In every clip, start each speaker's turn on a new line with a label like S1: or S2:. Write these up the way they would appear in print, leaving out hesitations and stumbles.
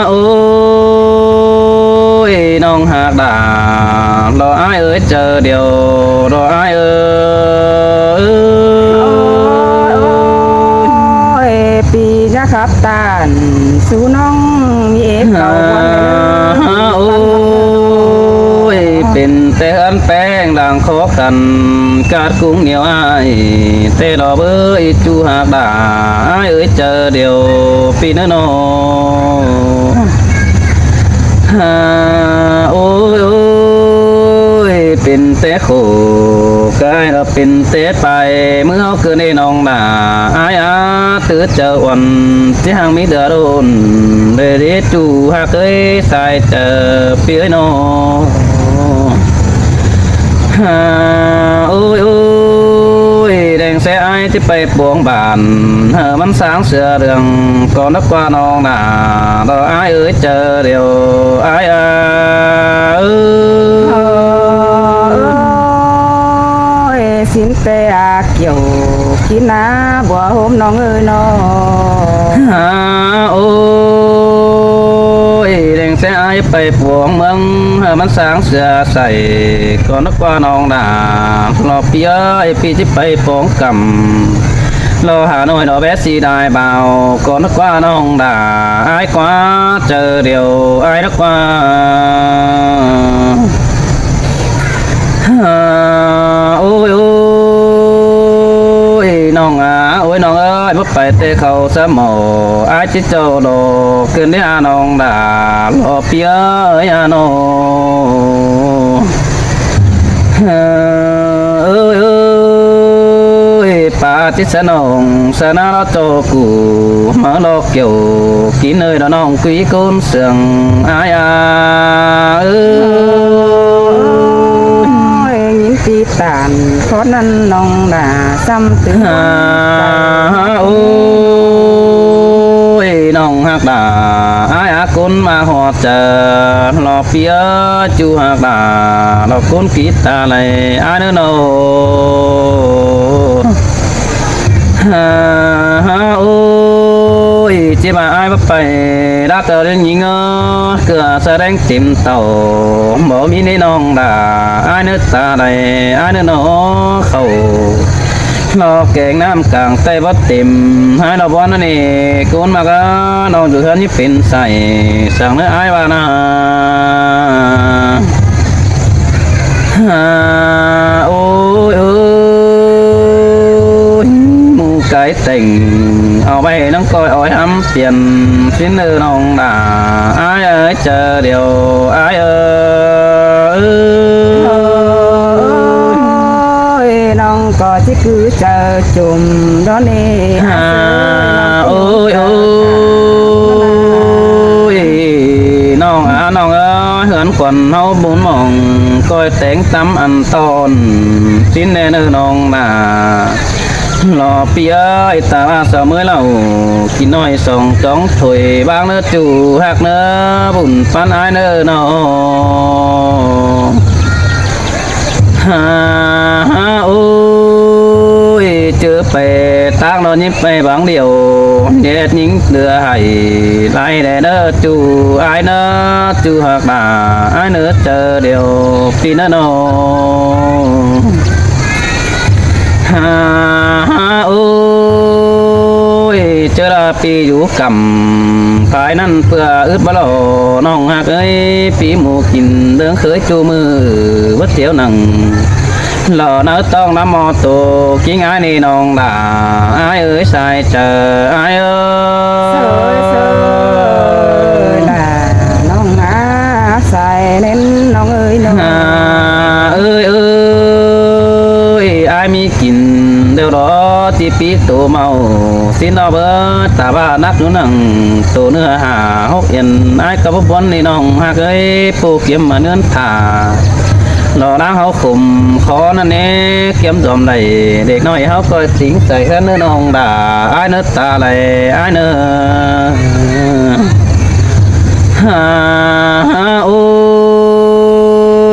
S1: โอ้ยน้องหากด่ารออ้ายเอ้ยเจอเดียวรออ้ายเอ้ย
S2: ปีนะครับตานสู่น้องมีเอฟเก่าวัน
S1: โอ้ยเป็นแต่อันแป้งดังขอกันกาดกุ้งเหนียวอ้ายแต่รอเบ้ยจูหากด่าอ้ายเอ้ยเจอเดียวปีนั้นโโอ้ยโอ้ยเป็นแต่โขกายเราเป็นแต่ไปเมื่อเขาเกิดในน้องด่าอ้ายตื่นเจอวันที่ห่างมีเดือดร้อนเลยได้จูหากเอ้ยสายเจอเปียโนโอ้ยโอ้ยแดงแซ่ไอ้ที่ไปปวงบานมันสางเสือเรื่องก่อนนักกว่าน้องด่าเราอ้ายเอ้ยเจอเดียวอ้าย
S2: สินเตอาเกี่ยวกินนาบัวโฮมน้องเอ้ยน้อง
S1: โอ้ยแดงแซ่ไอ้ไปปวงเมืองมันสางเสือใส่ก่อนนักกว่าน้องด่ารอปีเอ้ยปีที่ไปปวงกำรอหาหน่อยดอกแบสีได้เบาก่อนนักกว่าน้องด่าอ้ายกว่าเจอเดียวอ้ายนักกว่าโอ้ยโอ้ยน้องโอ้ยน้องเอ้ยพบไปเตะเขาสมออาจิโจโดเกินได้น้องด่ารอเปียเอ้ยน้องเอ้ยเอ้ยปาติสนองสนาเราโจกูมาลอกเกี่ยวกินเอ้ยน้องกุยก้นเสียงอายเอ้
S2: ยตีตานเพราะนั้นน้องด่าซ้ำตึง
S1: โอ้ยน้องหักด่าอายคนมาหอดเจอรอเปียจูหักด่าเราคนกีตาไหลอายเนื้อโนโอ้ยจีบอายไปรักเรื่องยิงเกือแสดงติ่มเต่าบ่มีในน้องด่าอายเนื้อตาไหลอายเนื้อโนเขารอแกงน้ำกลางใต้วัดเต็มให้เราบอลนั่นเองกูนมากน้องอยู่เฮือนนี่เป็นใส่สั่งเนื้อไอ้วานาโอ้ยโอ้ยมูไก่เต่งเอาไปน้องก้อยอ้อยอ้ำเปลี่ยนสิ้นเนื้อน้องด่าไอ้เอ้ยเจอเดียวไอ้เอ้ย
S2: น้องก็ที่คือเจอจุ่มร้อนนี้
S1: โอ้ยโอ้ยน้องน้องเหินขวัญเฮาบุญมองก้อยแต่งตำอันตอนสิ้นแน่เนื้อน้องน่ะรอเปียตาสาวเมื่อเรากินน้อยส่งจ้องถอยบางเนื้อจู่หักเนื้อบุญปันไอเนื้อน้องโอ้ยเจอไปตั้งนอนยิ้มไปบางเดียวเด็ดยิงเดือให้ไล่แดดเด้อจูไอเนื้อจูหักด่าไอเนื้อเจอเดียวปีนั้นโนโอ้ยเจอละปีอยู่กำกายนั่นเพื่ออึดบลอน้องหักเอ้ยปีหมูกินเรื่องเคยจูมือวัดเตียวหนังหล่อเนื้อต้องน้ำมอโตกิ้งไอ้นี่น้องด่าไอ้เอ้ยใส่เจอไอ้เอ้
S2: ยด่าน้องใส่เน้นน้องเอ้ยน้อง
S1: เอ้ยเอ้ยไอ้มีกินเดี๋ยวรอที่ปีตัวเมาสินเอาเบอร์ตาบ้านักหนุนังตัวเนื้อหาหกเอ็นไอ้กับบ้านนี่น้องหากเอ้ยปูเกี่ยมมาเนื้อถ่าหล่อน้ำเขาขุมคอนั่นเองเกี่ยมจอมไหลเด็กน้อยเขาก็สิงใส่เนื้อน้องด่าไอ้เนื้อตาไหลไอ้เนื้อโอ้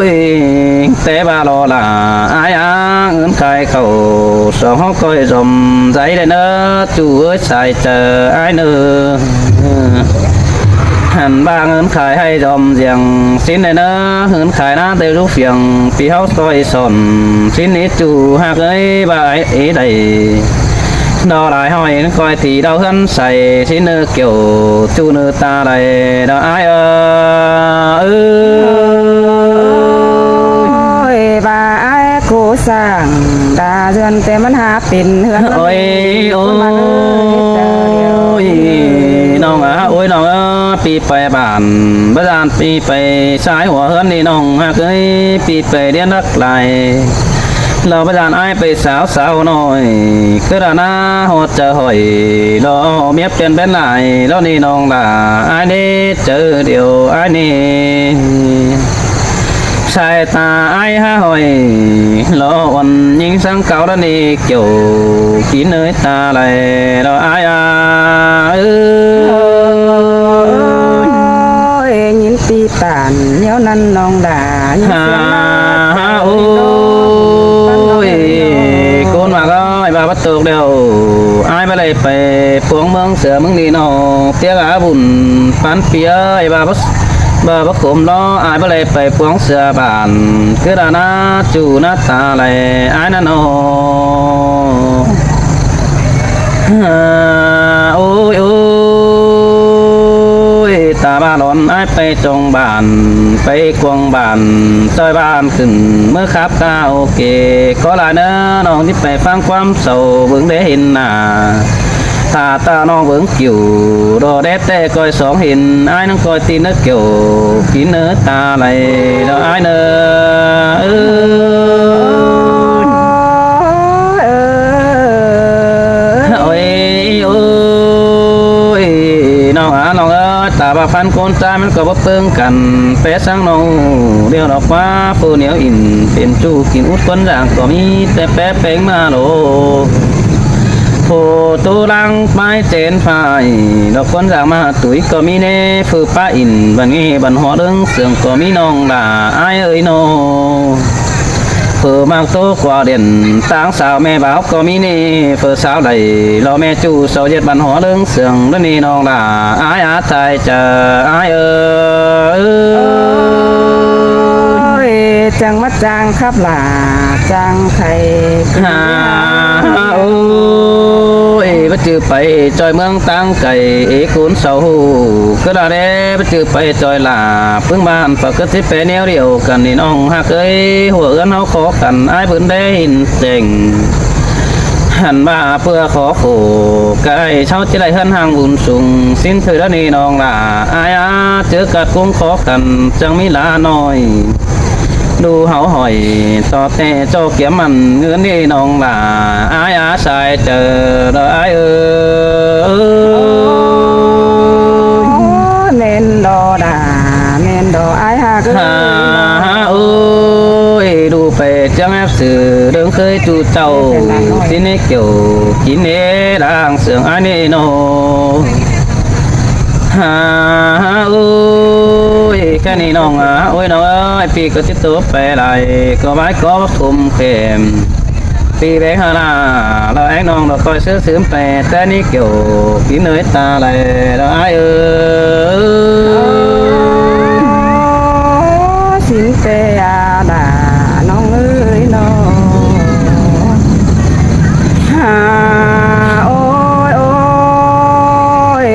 S1: ยแต่บาลอละไอ้เงินใครเขาสองเขาก็จมใจได้เนื้อจู่เอ้ยใส่เจอไอ้เนื้อ หันบางเงินขายให้จอมเสียงสิ้นในเนื้อเงินขายหน้าเตลูกเฟียงปีเฮาซอยสนสิ้นนี้จูหักเอ้ยบ่ายเอ๋ใดดอลายหอยคอยตีดาวขึ้นใส่สิ้นเนื้อเกี่ยวจูเนื้อตาใดดอาย
S2: โอ้ยบ่าไอ้กูสั่งดาเดือนแต่มันหาเป็นเฮือน
S1: โอ้ยโอ้ยน้องโอ้ยน้องปีไปบ้านบ้านปีไปสายหัวเฮือนนี่น้องหักเอ้ยปีไปเรียนรักไหลเราบ้านไอ้ไปสาวน้อยคือดาหน้าหัวจะหอยรอเมียเป็นเป็นไหนแล้วนี่น้องด่าไอ้นี่เจอเดียวไอ้นี่สายตาไอ้ห้าหอยรอวันยิงสังเก่าแล้วนี่เกี่ยวกินเนื้อตาไหลเราไอ้
S2: โอ้ยยินตีตานเนี้ยวนั้นน้องด่ายินเสียงนา
S1: โอ้ยคนว่าก็ไอ้บาบัตกเดียวไอ้ไปเลยไปพวงเมืองเสือเมืองนี่น้องเตี้ยอาบุญปันเปียไอ้บาบักขมล้อไอ้ไปเลยไปพวงเสือบานคือดานาจูนาตาไหลไอ้นั่นโอ้ยตาบ้านหลอนไอ้ไปจงบ้านไปควงบ้านซอยบ้านขึ้นเมื่อขับกาโอเคก็ลาเนื้อน้องที่ไปฟังความเศร้าเบิ่งได้เห็นหน้าตาน้องเบิ่งกิ่วรอแดดแต่ก้อยสองเห็นไอ้น้องก้อยตีเนื้อเกี่ยวกินเนื้อตาไหลแล้วไอ้เนื้ตาบาฟันคนตามันก็บ่เปิงกันแปะสังน้องเดี๋ยวดอกฟ้าฟูเหนียวอินเป็นจูกินอุดคนร่างก็มีแต่แปะเป่งมาโลโผตูรังไม้เจนไฟดอกคนร่างมาตุ๋ยก็มีเน่ฟือป้าอินบันงี้บันหัวเรื่องเสื่องก็มีน้องด่าไอ้เอ้ยโนเฟือมากโตกว่าเด่นต่างสาวแม่บ่าวก็มีนี่เฟือสาวใดรอแม่จูเสาเย็ดบันหัวเรื่องเสื่องแล้วนี่น้องด่าไอ้อาใจเจอไอ้เอ้
S2: ยจังมาจางครับหล่าจังไข่
S1: โอ้ยบัจือไปจอยเมืองตั้งไก่เอกุนเสาก็ได้เด้บัจือไปจอยหลาเพิ่งบ้านฝากกระทิบไปแนวเดียวกันนี่น้องหักเอ้ยหัวเอื้อนเฮาขอกันไอ้เพิ่นได้หินเจ๋งหันมาเพื่อขอโขกไก่เช่าจิไรเฮือนห่างบุญสูงสิ้นเถือแล้วนี่น้องล่ะไอ้เจอกัดกุ้งขอกันจังมีลาน้อยดูเฮาหอยต่อแต่โจเกี่ยมันเงินนี่น้องล่ะไอ้สายเจอไอ้
S2: เน้นดอด่าเน้นดอไอ้หาก
S1: โอ้ยดูไปจังแอบสื่อเรื่องเคยจูเจ้าที่นี่เกี่ยวกินเน่ด่างเสืองอันนี้โนโอ้ยแค่นี้น้องโอ้ยน้องเอ้ยปีก็ติดตัวไปไหลก็ไม้ก็คุมเข็มปีแบงฮาราเราแอ้น้องเราคอยซื้อซื้อไปแต่นี่เกี่ยวกินเนื้อตาไหลเราไอ้
S2: สินเตยด่าน้องเอ้ยน้องโอ้ย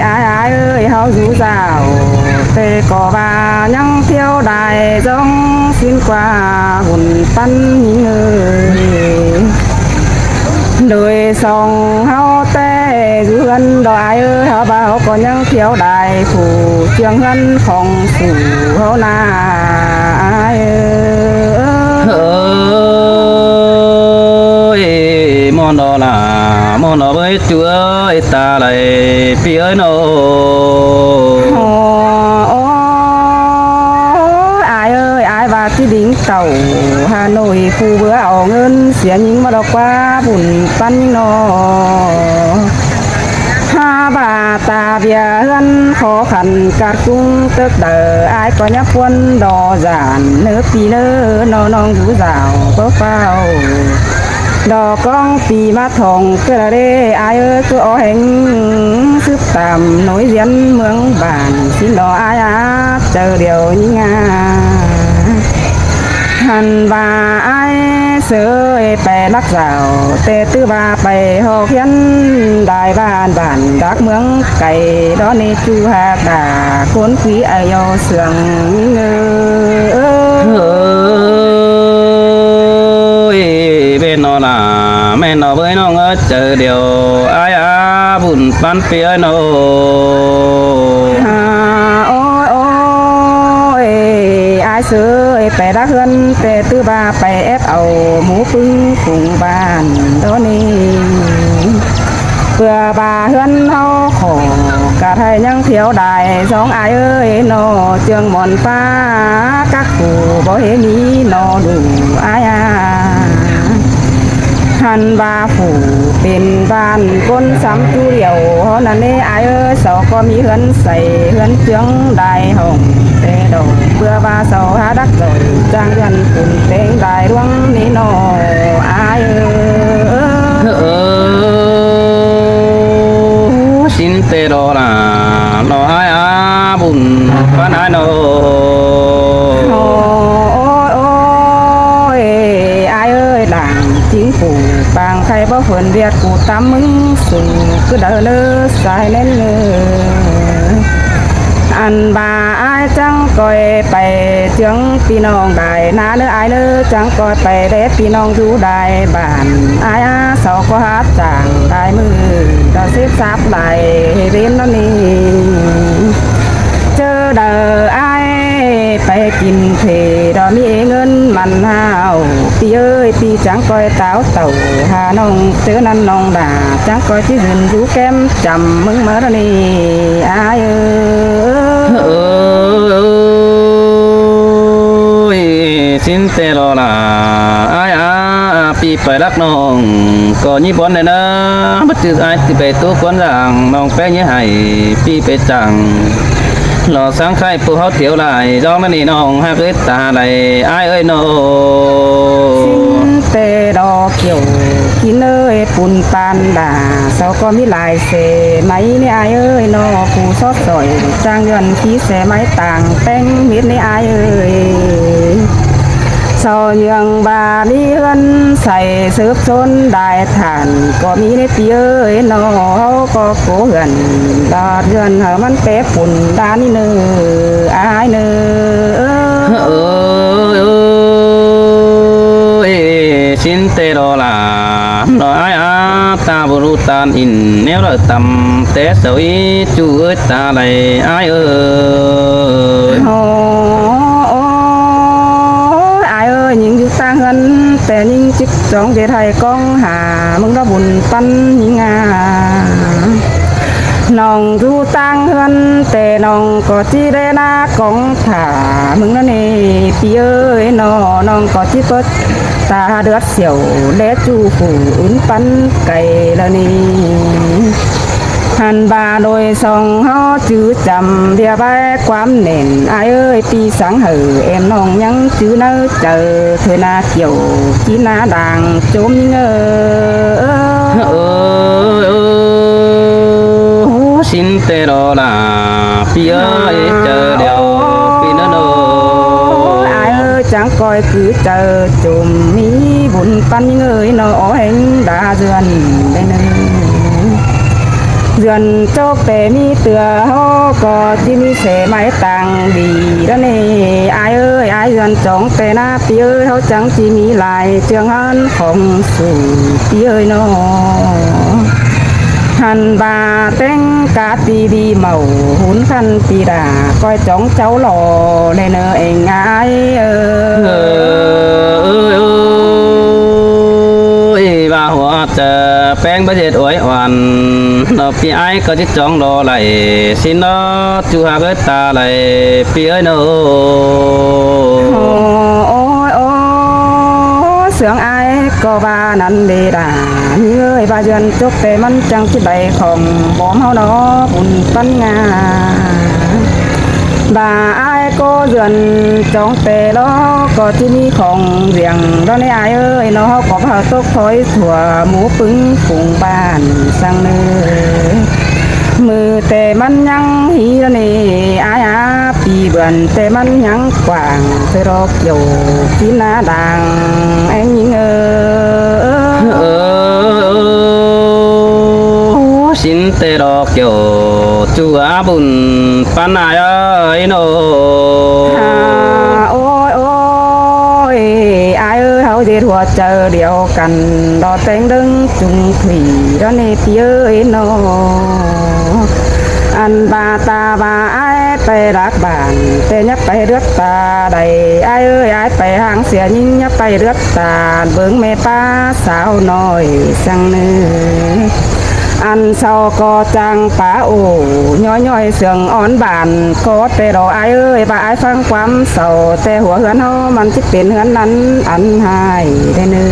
S2: ไอ้เอ้ยเฮาอยู่สาวแต่ก็ว่ายังเที่ยวได้จงสิ้นกว่าหุ่นปั้นหิงเอ้ยโดยส่องเฮาแต่อยู่กันดอยเอ้ยเฮาบ่าวก็ยังเที่ยวได้ผู้เชียงเงินของสู่เฮานา
S1: มอนดอล่ะมอนดอเอ้ยจูเอ้ยตาไหลปีเอ้ยโน
S2: ที่ดิ้งเต่าฮาโนยผู้เบื่อเอาเงินเสียยิงมาดอกว่าบุญปั้นยิงนอ5 บาทตาเบียเฮือนขอขันกัดกุ้งเติกเดอไอ้ก็ยักวนดอจานเนื้อปีเนื้อนอน้องอยู่สาวก็เฝ้าดอกกล้องปีมาทองเกลือเร่ไอ้ก็อ้อแห่งซึบตามหน่อยเรียนเมืองบ้าน nó ai á chờ điều như ngà hàn bà ai sơi bè đắc rào tê tư ba bè hồ khiên đại bàn bản đắc mướng cày đó nê chu hạ đà cuốn quý ai yo sườn
S1: ơi bên nó là mẹ nó với nó ngỡ chờ điều ai á buồn pan phía nó
S2: ôi ôi ai sơi bè đắc hơn tê tư ba bè ép ẩu mũ pưng cùng bàn đó nê vừa bà hơn hao khổ cả thầy nhân thiếu đài giống ai ơi nó trường mòn pha các cụ bỏ hết ní nó đủ ai à hàn bà phủ bên bàn con sắm chu điều họ là nê ai ơi sao có mi hấn xây hấn trướng đài hồng tê đầu vừa bà sao há đắc rồi trang gần cùng tên đài đoán ní nó ai
S1: xin tê đó là nó ai á buồn pan ai nó
S2: ôi ôi ai ơi làng chính phủ bằng thay bao phần việt của tám mừng sùng cứ đỡ lơ sai lên lơ anh bà ai chẳng coi bày tiếng pi nong đài na nữa ai nữa chẳng coi bày để pi nong du đài bản ai á sau có hát chàng đài mưa đã xếp sáp lại đến nó nì chờ đợi ai phải kinh thể đó mi ngân mặn hào pi ơi pi chẳng coi táo tàu hà nong tớ năn nong đà chẳng coi chỉ dừng du kem chầm mừng mơ đó nì ai
S1: ơi xin tê đó là ai á pi phải đắc nong có như bọn này nó bất cứ ai thì phải tốt con rằng nong bé như hay pi phải chẳng lò sáng khai phụ hậu thiếu lại do mấy nì nong hai cái ta này ai ơi nó
S2: xin tê đo kiểu kín ơi bùn pan đà sao có mi lại xe máy nè ai ơi nó phù sót rồi trang gần khí xe máy tàng tên biết nè ai ơi sau nhường bà đi hơn xài sớp xôn đại thản có mi nè tí ơi nó có cố gần đọt gần hở mắt bé phùn đá ní nơ ai nơ
S1: xin tê đó là nó ai á ta bù tan in nếu là tầm té sầu ý chú ơi ta này ai ơi
S2: ai ơi những thứ ta hơn té những chiếc trong cái thầy con hà mừng đó buồn pan những nòng du tăng hơn tề nòng có chi đê na con thả mừng nó nè pi ơi nó nòng có chi có ta đứa xỉu để chu phủ ứng pan cày là nè hàn bà đôi song ho chữ chầm bia bay quám nền ai ơi pi sáng hử em nòng nhắn chữ nơ chờ thời na kiểu chi na đàng chôm
S1: xin tê đó là pi ơi chờ điều pi nó đâu
S2: ai ơi chẳng coi cứ chờ chùm mi buồn pan ơi nó hình đã dần đây nè dần chốc tề mi tựa ho có chi mi xe máy tàng đi đó nè ai ơi ai dần chóng tề na pi ơi họ chẳng chi mi lại trường hơn không sủ pi ơi nó hàn bà tên cá tì đi màu hún khăn tì đà coi chóng cháu lò lên nơ anh ai
S1: ơi bà hoa chờ bén bây giờ ối hoàn nó pi ai có chiếc chóng lò lại xin nó chú hà với ta lại pi ơi nó
S2: ôi ôi sướng ai có bà năn đi đà như ơi bà dân chúc tề mắn chẳng chỉ đầy phòng bóm hao nó bùn phân nga bà ai cô dần trong tề đó có chi mi không riêng đó này ai ơi nó có bà tốt thối thủa mũ pứng cùng bàn sang nơi mưa tề mắn nhăng hí đó này ai vườn tê mắn nhắn quảng tê rô kiểu kín ná đàng anh nhìn
S1: xin tê đọc kiểu chúa bùn pan ai ơi nô
S2: ôi ôi ai ơi hậu diệt hoa chờ điều cần đo tên đứng chung thủy đó nê tiêu ơi nô anh bà ta bà aiไปรักบ้านแต่ยับไปเลือดตาใดไอ้เอ้ยไอ้ไปหางเสียยิ่งยับไปเลือดตาเบิ่งแม่ป้าสาวน้อยสังเนื้ออันเศร้าก็จังป้าโอ้ย่อยเสียงอ่อนบานก็แต่รอไอ้เอ้ยป้าไอ้ฟังความเศร้าแต่หัวเหือนเฮามันสิเป็นเหือนนั้นอันหายได้เนื้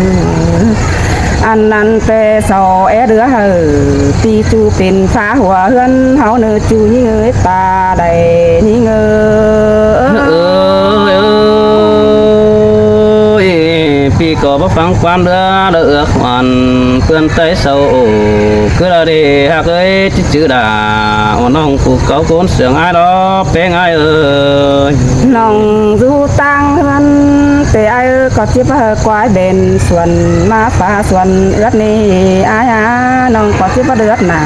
S2: ออันนั้นแต่สอเดือเหอตีจูเป็นฟ้าหัวเฮือนเฮาเนื้อจูยิ่งเอ้ยตาใดยิ่งเอ้ย
S1: พี่ก็บ่ฟังความเด้อขวัญเพื่อนใจเศร้าคือละเด้ฮักเอ้ยจิจือดาน้องผู้เก่าโกนเสียงอ้ายดอกเป็นอ้ายเอ้ย
S2: น้องดูตังเฮือนแต่ไอ้ก็จิบกวายเบนส่วนมาฟ้าส่วนเอือดนี่อายน้องก็จิบเดือดหนา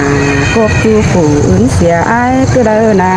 S2: กบจูผู้อื่นเสียไอ้คือเด้อนา